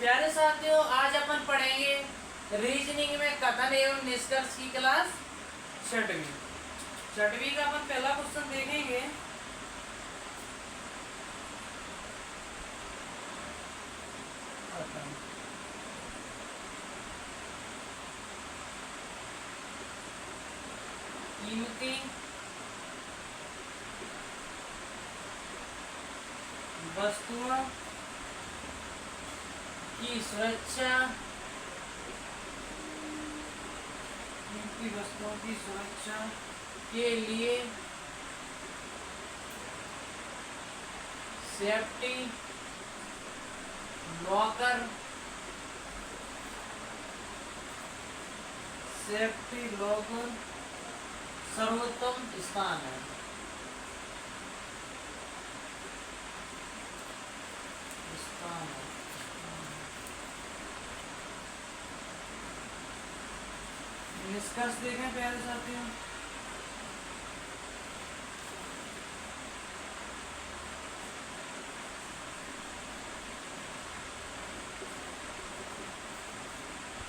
प्यारे साथियों, आज अपन पढ़ेंगे रीजनिंग में कथन एवं निष्कर्ष की क्लास छठवीं। छठवीं का अपन पहला क्वेश्चन देखेंगे। कीमती वस्तुओं की सुरक्षा, कीमती वस्तुओं की सुरक्षा के लिए सेफ्टी लॉकर सर्वोत्तम स्थान है। निष्कर्ष देखें प्यारे साथियों।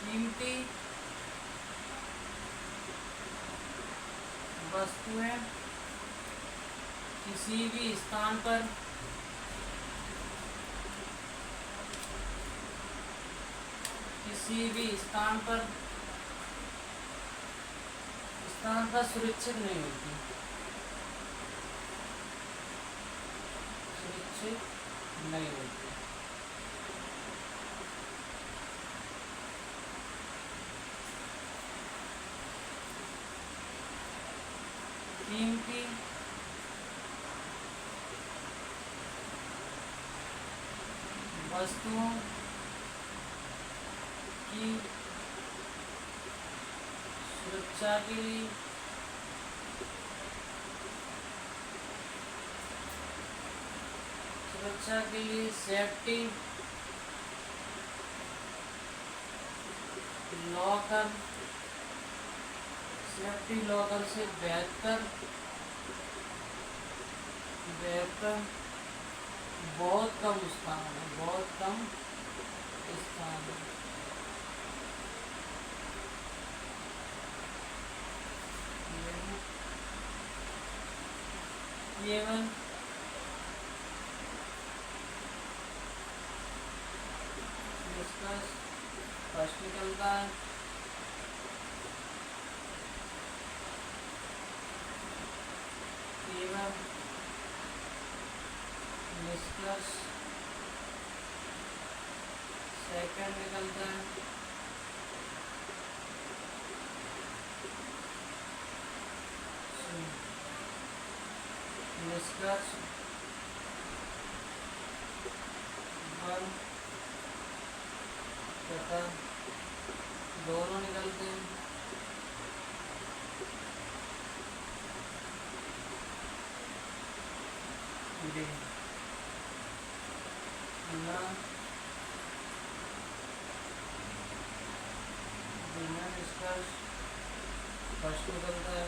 कीमती वस्तुएं किसी भी स्थान पर सुरक्षित नहीं होती, कीमती वस्तुओं की सुरक्षा के लिए सेफ्टी लॉकर से बेहतर बहुत कम स्थान है। केवल फर्स्ट निकलता है। केवल निष्कर्ष सेकंड निकलता है। निष्कर्ष वन तथा दोनों निकलते हैं। बिना निष्कर्ष फर्स्ट निकलता है,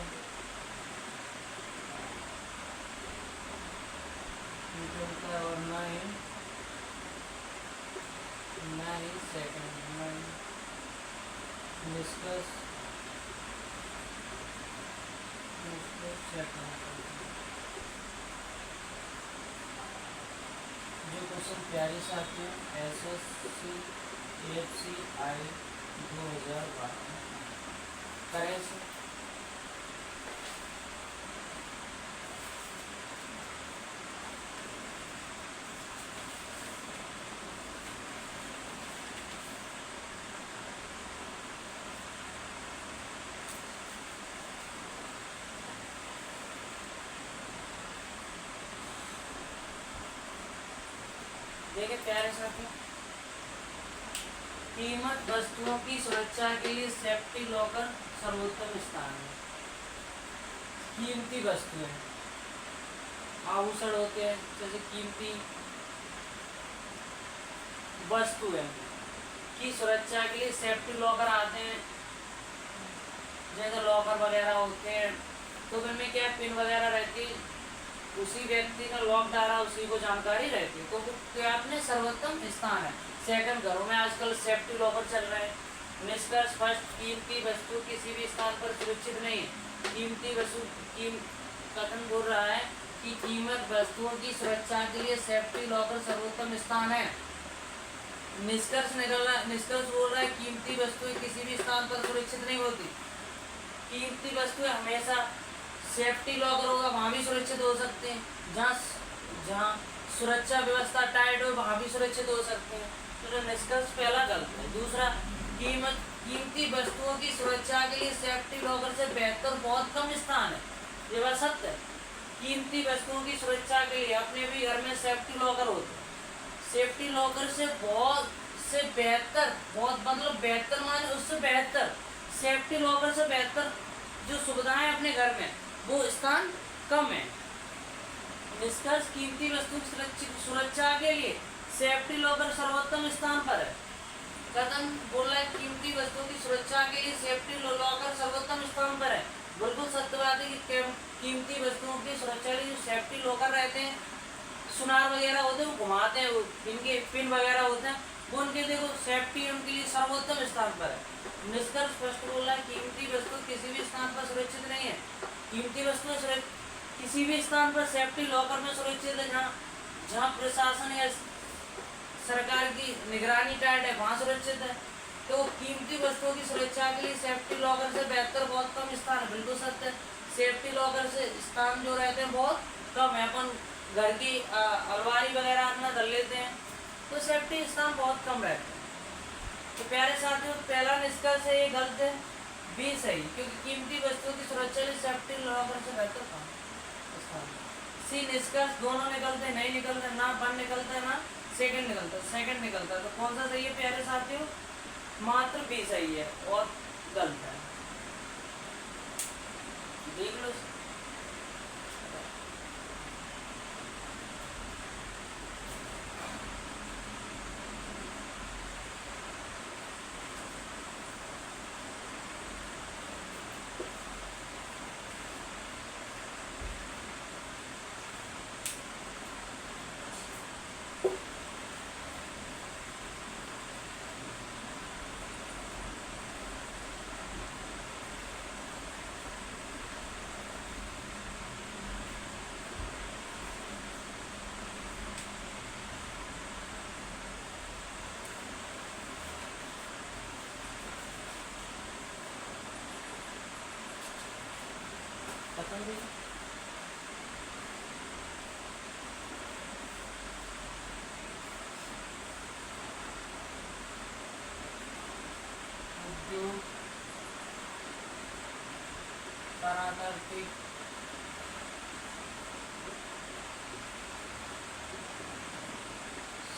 और ना ही सेकंड। निष्कर्ष जो क्वेश्चन प्यारे साथियों SSC FCI 2012 करें से देखिए प्यारे साथियों, कीमत वस्तुओं की सुरक्षा के लिए सेफ्टी लॉकर सर्वोत्तम स्थान है। कीमती वस्तुएं आभूषण होते हैं, जैसे कीमती वस्तुएं की सुरक्षा के लिए सेफ्टी लॉकर आते हैं। जैसे लॉकर वगैरह होते हैं तो उनमें क्या पिन वगैरह रहती, उसी व्यक्ति का लॉक डाला उसी को जानकारी रहती है। तो क्या आपने सर्वोत्तम स्थान है। सेकंड, घरों में आजकल सेफ्टी लॉकर चल रहे हैं। निष्कर्ष फर्स्ट, कीमती वस्तु किसी भी स्थान पर सुरक्षित नहीं है। कीमती वस्तु कथन बोल रहा है कि कीमत वस्तुओं की सुरक्षा के लिए सेफ्टी लॉकर सर्वोत्तम स्थान है। निष्कर्ष बोल रहा है कीमती वस्तुएं किसी भी स्थान पर सुरक्षित नहीं होती। कीमती वस्तुएं हमेशा सेफ्टी लॉकर होगा वहाँ भी सुरक्षित हो सकते हैं। जहाँ सुरक्षा व्यवस्था टाइट हो वहाँ भी सुरक्षित हो सकते हैं। तो निष्कर्ष पहला गलत है। दूसरा, कीमती वस्तुओं की सुरक्षा के लिए सेफ्टी लॉकर से बेहतर बहुत कम स्थान है। ये बात सत्य है। कीमती वस्तुओं की सुरक्षा के लिए अपने भी घर में सेफ्टी लॉकर होते हैं। सेफ्टी लॉकर से बेहतर, बहुत मतलब बेहतर माने उससे बेहतर, सेफ्टी लॉकर से बेहतर जो सुविधाएं अपने घर में वो स्थान कम है। निष्कर्ष, कीमती वस्तु की सुरक्षा के लिए सेफ्टी लॉकर सर्वोत्तम स्थान पर है। कथन बोल रहा है कीमती वस्तुओं की सुरक्षा के लिए सेफ्टी लॉकर सर्वोत्तम स्थान पर है। बिल्कुल सत्य बात है कि कीमती वस्तुओं की सुरक्षा के लिए जो सेफ्टी लॉकर रहते हैं, सुनार वगैरह होते हैं, वो घुमाते हैं, इनके पिन वगैरह होते हैं, वो उनके देखो सेफ्टी उनके लिए सर्वोत्तम स्थान पर है। निष्कर्ष स्पष्ट बोल रहा है कीमती वस्तु किसी भी स्थान पर सुरक्षित नहीं है। कीमती वस्तु किसी भी स्थान पर सेफ्टी लॉकर में सुरक्षित है। जहाँ प्रशासन या सरकार की निगरानी टाइट है वहाँ सुरक्षित है। तो कीमती वस्तुओं की सुरक्षा के लिए सेफ्टी लॉकर से बेहतर बहुत कम स्थान है। बिल्कुल सत्य है। सेफ्टी लॉकर से स्थान जो रहते हैं बहुत कम है। अपन घर की अलमारी वगैरह अपना धर लेते हैं तो सेफ्टी स्थान बहुत कम रहते हैं। तो प्यारे साथियों, पहला निष्कर्ष है ये गलत है, बी सही, क्योंकि कीमती वस्तुओं की सुरक्षा के लिए सेफ्टी लॉकर से बेहतर स्थान। सी निष्कर्ष दोनों निकलते हैं, नहीं निकलते, ना वन निकलता है ना सेकंड निकलता है। सेकंड निकलता है तो कौन सा सही है प्यारे साथियों? मात्र बी सही है और गलत है। देख लो। उद्योग, प्राकृतिक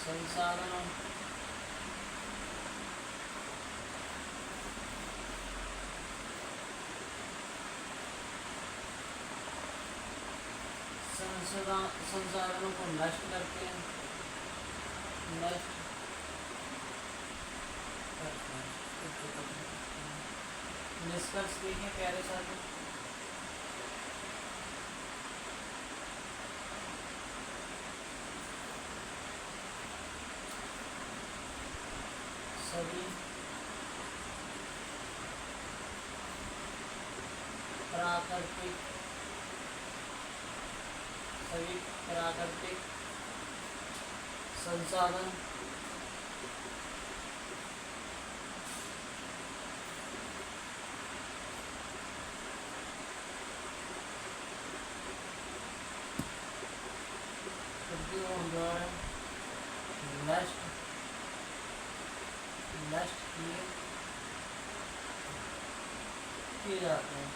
संसाधनों संसाधनों को नष्ट करते हैं, नष्ट करते हैं। निष्कर्ष देखिए प्यारे साथियों, सभी प्राकृतिक संसाधन द्वारा नष्ट किए जाते हैं।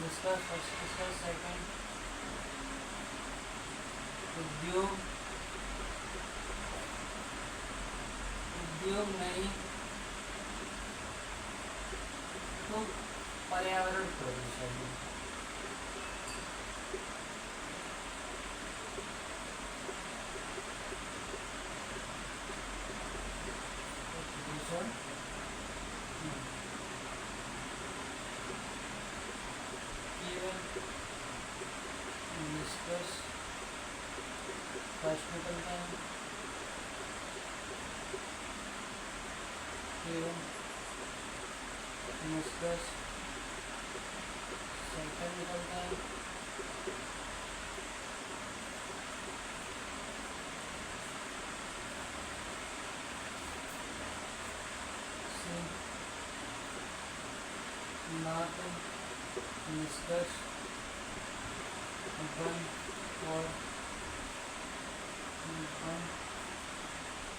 इसका सेकंड, उद्योग नहीं तो पर्यावरण प्रदूषण। प्रदूषण केवल निष्कर्ष फर्स्ट निकलता है, केवल निष्कर्ष सेकंड निकलता है, ना तो निष्कर्ष वन और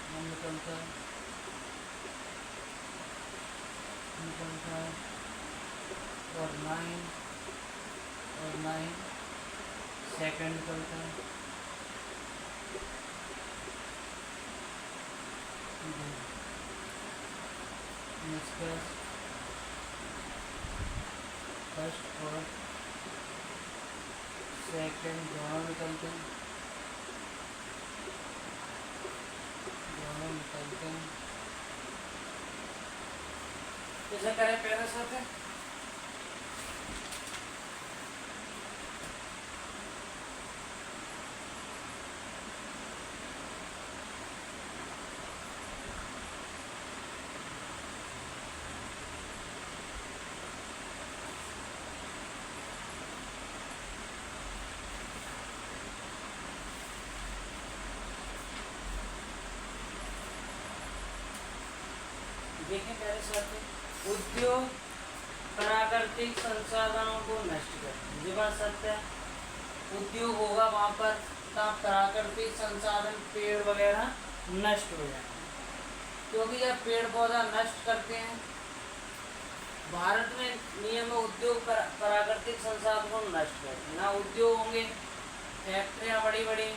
वन निकलता है और नाइन सेकंड निकलता है। निष्कर्ष फर्स्ट और सेकंड दोनों निकलते हैं, जैसे करें पहले साथ देखें पहले साथ उद्योग प्राकृतिक संसाधनों को नष्ट करते, ये बात सत्य है। उद्योग होगा वहाँ पर प्राकृतिक संसाधन पेड़ वगैरह नष्ट हो जाएंगे, क्योंकि जब पेड़ पौधा नष्ट करते हैं, भारत में नियम है उद्योग प्राकृतिक संसाधनों को नष्ट करते हैं। ना उद्योग होंगे, फैक्ट्रियाँ बड़ी बड़ी,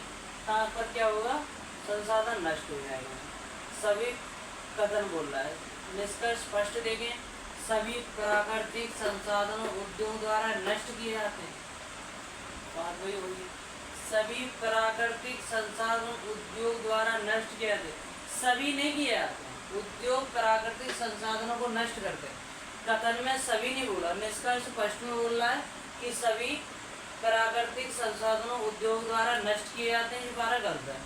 कहाँ पर क्या होगा, संसाधन नष्ट हो जाएगा। सभी कथन बोल रहा है, निष्कर्ष स्पष्ट देखें, सभी प्राकृतिक संसाधनों उद्योग द्वारा नष्ट किए जाते हैं। बात वही होगी, सभी प्राकृतिक संसाधन उद्योग द्वारा नष्ट किए जाते, सभी नहीं किए जाते हैं। उद्योग प्राकृतिक संसाधनों को नष्ट करते हैं, कथन में सभी नहीं बोला, निष्कर्ष स्पष्ट में बोल रहा है कि सभी प्राकृतिक संसाधनों उद्योग द्वारा नष्ट किए जाते हैं, ये बारह गलत है।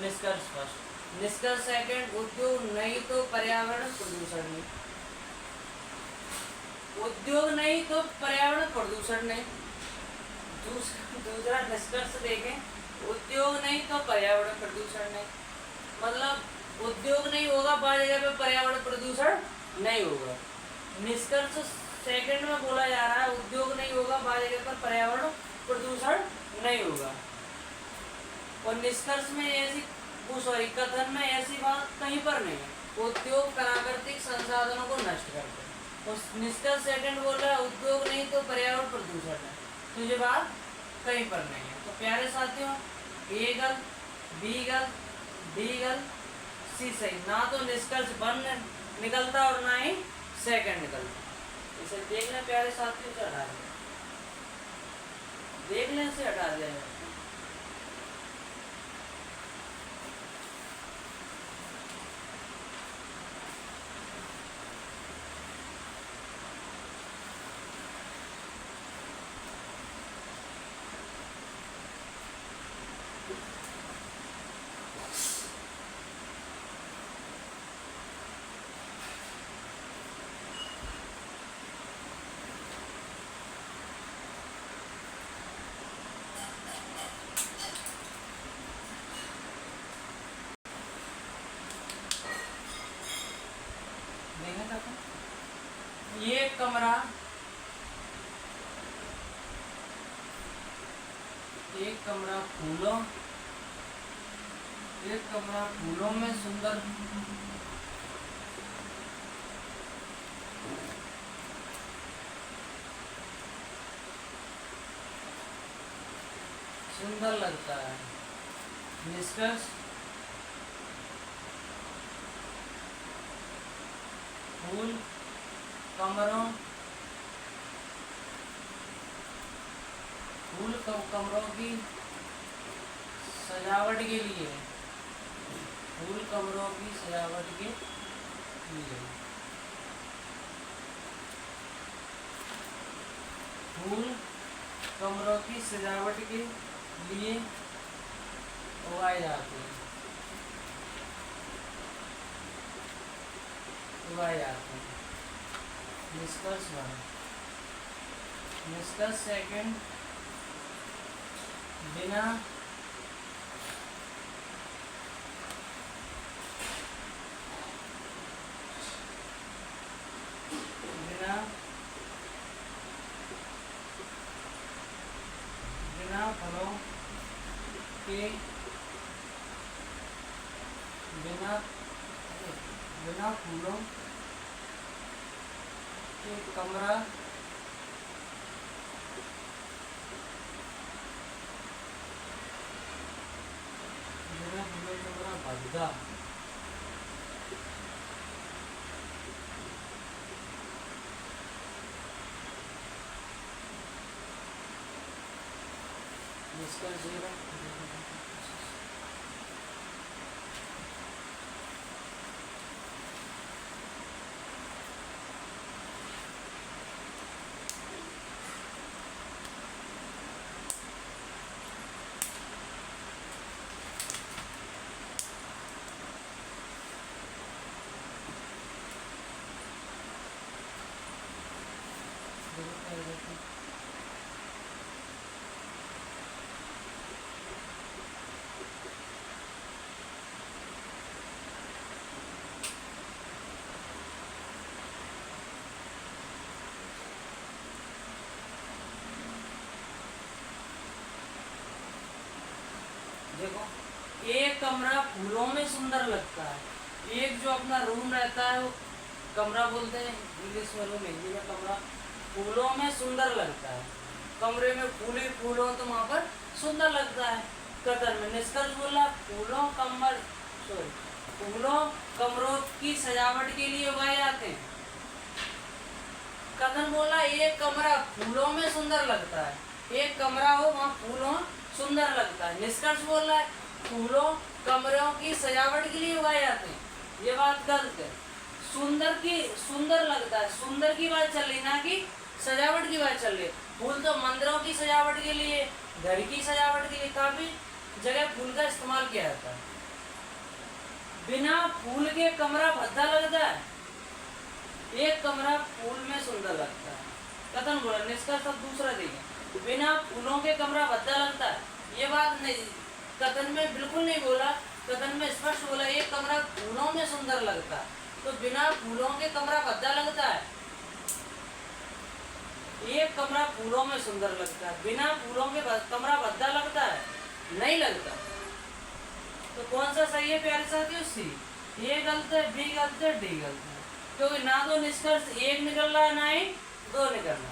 निष्कर्ष स्पष्ट। निष्कर्ष सेकंड, उद्योग नहीं तो पर्यावरण प्रदूषण नहीं, उद्योग नहीं तो पर्यावरण प्रदूषण नहीं। दूसरा निष्कर्ष देखें, उद्योग नहीं तो पर्यावरण प्रदूषण नहीं, मतलब उद्योग नहीं होगा बाहर जगह पे पर्यावरण प्रदूषण नहीं होगा। निष्कर्ष सेकंड में बोला जा रहा है उद्योग नहीं होगा बाहर जगह पर पर्यावरण प्रदूषण नहीं होगा, और निष्कर्ष में ऐसी कथन में ऐसी बात कहीं पर नहीं है। उद्योग प्राकृतिक संसाधनों को नष्ट करते हैं, और निष्कर्ष सेकंड बोल रहा है उद्योग नहीं तो पर्यावरण प्रदूषण है, तो ये बात कहीं पर नहीं है। तो प्यारे साथियों, ए गल, बी गल, डी गल, सी सही, ना तो निष्कर्ष वन निकलता और ना ही सेकंड निकलता। इसे देख लें प्यारे साथियों, से हटा दें, देख लें, से हटा दें। ये कमरा फूलों में सुंदर लगता है। निष्कर्ष, फूल कमरों कमरों की सजावट के लिए, फूल कमरों की सजावट के लिए, फूल कमरों की सजावट के लिए उगाए जाते हैं, उगाए जाते हैं। निष्कर्ष 1। निष्कर्ष 2, बिना बिना बिना फलों के बिना फूलों के कमरा भद्दा निष्कर्ष 0। देखो, एक कमरा फूलों में सुंदर लगता है, एक जो अपना रूम रहता है वो कमरा बोलते हैं इंग्लिश में, रूम हिंदी में कमरा, फूलों में सुंदर लगता है। कमरे में फूल ही फूल हो तो वहां पर सुंदर लगता है। कथन में निष्कर्ष बोला फूलों कमरों की सजावट के लिए उगाए जाते हैं। कथन बोला एक कमरा फूलों में सुंदर लगता है, एक कमरा हो वहाँ फूलों सुंदर लगता है। निष्कर्ष बोल रहा है फूलों कमरों की सजावट के लिए उगाए जाते हैं। ये बात गलत है। सुंदर लगता है, सुंदर की बात चल रही, ना कि सजावट की बात चल रही। फूल तो मंदिरों की सजावट के लिए, घर की सजावट के लिए काफी जगह फूल का इस्तेमाल किया जाता है। बिना फूल के कमरा भद्दा लगता है, एक कमरा फूल में सुंदर लगता है। कथन बोला, निष्कर्ष अब दूसरा देखें, बिना फूलों के कमरा भद्दा लगता है। ये बात नहीं, कथन में बिल्कुल नहीं बोला। कथन में स्पष्ट बोला एक कमरा फूलों में सुंदर लगता है, तो बिना फूलों के कमरा भद्दा लगता है। एक कमरा फूलों में सुंदर लगता है, बिना फूलों के कमरा भद्दा लगता है, नहीं लगता। तो कौन सा सही है प्यारे साथियों? सी। ए गलत है, बी गलत है, डी गलत है। क्योंकि ना तो निष्कर्ष 1 निकल रहा है, ना ही 2 निकल रहा है।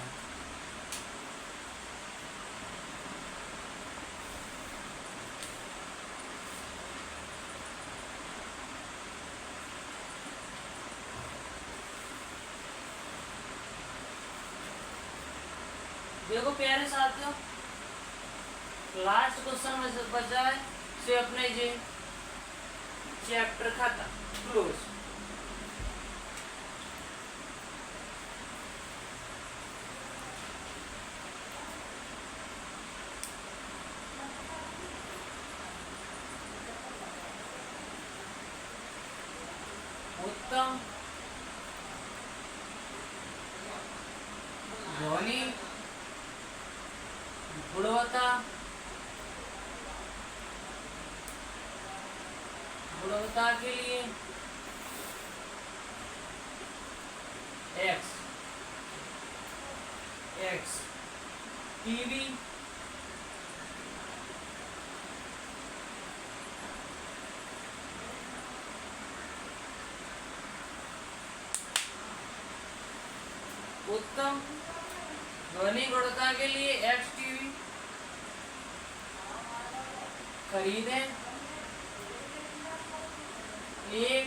देखो प्यारे साथियों, लास्ट क्वेश्चन में बचा है से अपने जी चैप्टर खत्म, क्लोज। उत्तम ध्वनि गुणवत्ता के लिए एक्स टीवी उत्तम ध्वनि गुणवत्ता के लिए एक्स टीवी खरीदें। एक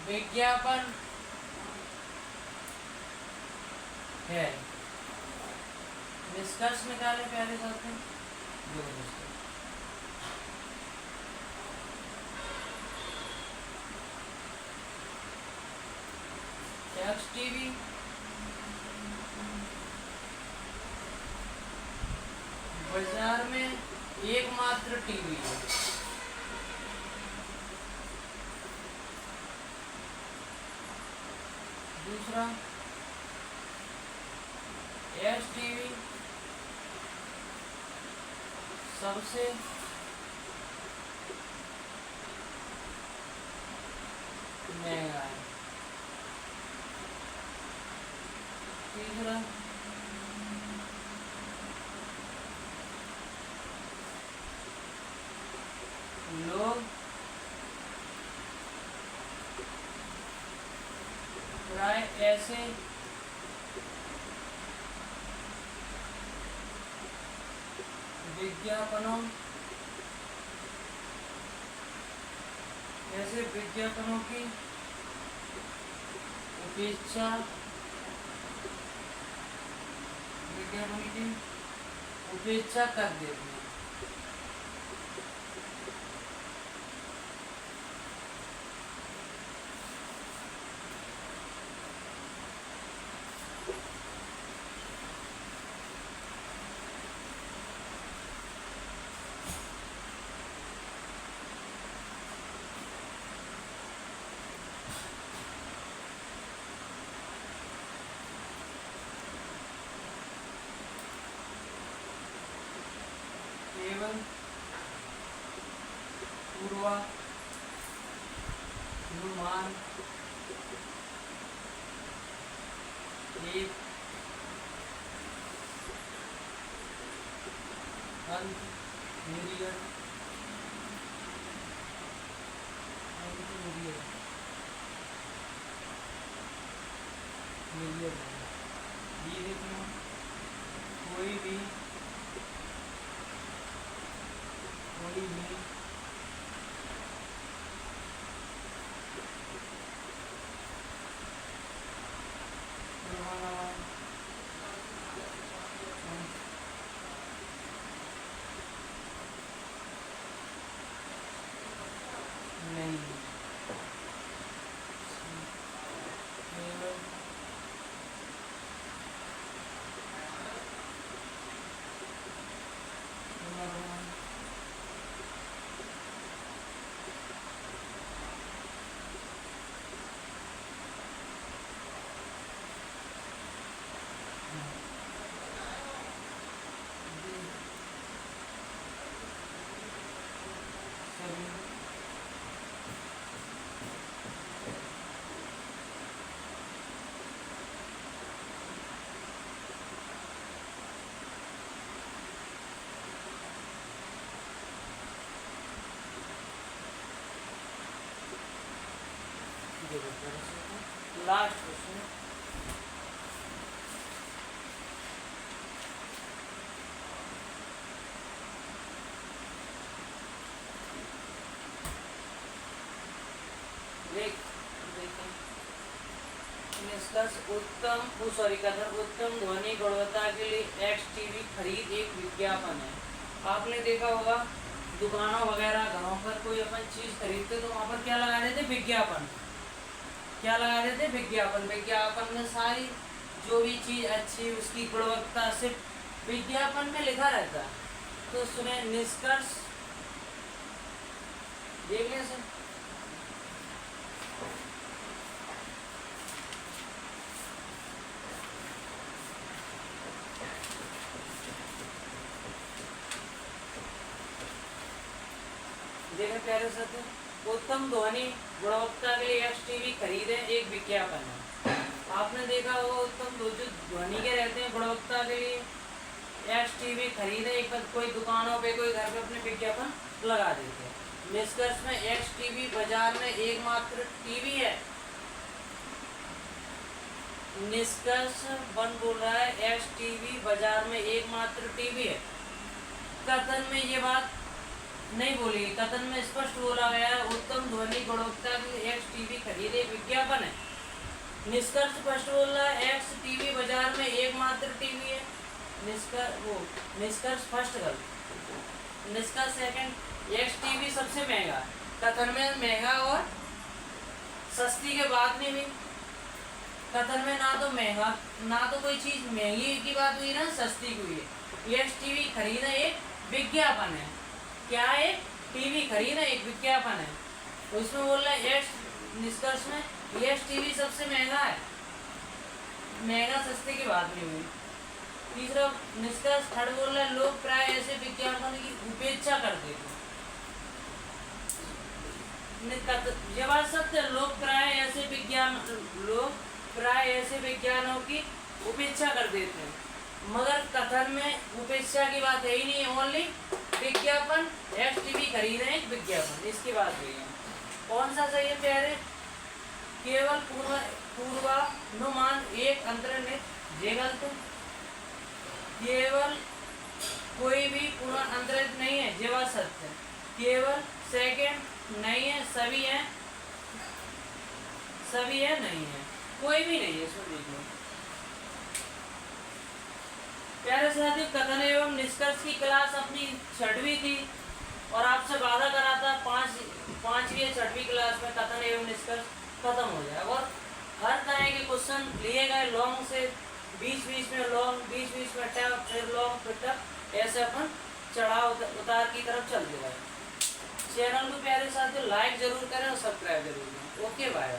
विज्ञापन है। निष्कर्ष निकाले प्यारे साथियों। देखो दोस्तों, एक्स टीवी बाजार में एकमात्र टीवी है। दूसरा, एक्स टीवी सबसे महंगा है। तीसरा, लोग प्राय ऐसे विज्ञापनों की उपेक्षा कर देते हैं। केवल पूर्वानुमान एक कोई भी नहीं, लास्ट क्वेश्चन, उत्तम ध्वनि गुणवत्ता के लिए एक्स टीवी खरीद एक विज्ञापन है। आपने देखा होगा दुकानों वगैरह घरों पर कोई अपन चीज खरीदते तो वहां पर क्या लगा देते? विज्ञापन। क्या लगा देते? विज्ञापन। विज्ञापन में सारी जो भी चीज अच्छी उसकी गुणवत्ता सिर्फ विज्ञापन में लिखा रहता। तो सुने निष्कर्ष देख लें सर। देखें प्यारे साथियों, उत्तम ध्वनि गुणवत्ता के लिए एक्स टीवी खरीदे एक विज्ञापन है। आपने देखा होगा उत्तम जो ध्वनि के रहते हैं गुणवत्ता के लिए एक्स टीवी खरीदे एक कोई दुकानों पे कोई घर पे अपने विज्ञापन लगा देते हैं। निष्कर्ष में एक्स टीवी बाजार में एकमात्र टीवी है। निष्कर्ष बन बोल रहा है एक्स टीवी बाजार में एकमात्र टीवी है। कथन में ये बात नहीं बोली, कथन में स्पष्ट बोला गया है उत्तम ध्वनि गुणवत्ता के लिए एक्स टीवी खरीदे विज्ञापन है। निष्कर्ष स्पष्ट बोल रहा है एक्स टीवी बाजार में एकमात्र टीवी है। निष्कर्ष फर्स्ट गलत। निष्कर्ष सेकंड, XTV सबसे महंगा, कथन में महंगा और सस्ती के बाद में भी, कथन में ना तो महंगा, ना तो कोई चीज महंगी की बात हुई ना सस्ती की हुई है। XTV खरीदना एक विज्ञापन है। क्या है? टीवी खरीदना एक विज्ञापन है। तो इसमें बोल रहा है निष्कर्ष में XTV सबसे महंगा है, महंगा सस्ते की बात नहीं हुई। तीसरा निष्कर्ष थर्ड बोल रहा है लोग प्राय ऐसे विज्ञापन की उपेक्षा करते हैं। ये बात सत्य है, लोग प्राय ऐसे विज्ञानों की उपेक्षा कर देते हैं, मगर कथन में उपेक्षा की बात है ही नहीं, ओनली विज्ञापन। XTV खरीदे एक विज्ञापन, इसकी बात हुई है। कौन सा सही है प्यारे? केवल पूर्वानुमान एक अंतर्निहित, ये गलत है। केवल कोई भी पूर्वानुमान नहीं है, ये बात सत्य है। केवल सेकंड नहीं है, सभी है, सभी है नहीं है, कोई भी नहीं है, इसमें देख लो प्यारे साथियों। कथन एवं निष्कर्ष की क्लास अपनी 6वीं थी और आपसे वादा करा था 5वीं या 6वीं क्लास में कथन एवं निष्कर्ष खत्म हो जाए और हर तरह के क्वेश्चन लिए गए लॉन्ग से, बीच में लॉन्ग, बीच में टफ, फिर लॉन्ग, फिर टफ, ऐसे अपन चढ़ाव उतार की तरफ चलते गए। चैनल को प्यारे साथियों लाइक जरूर करें और सब्सक्राइब जरूर करें। Okay bye.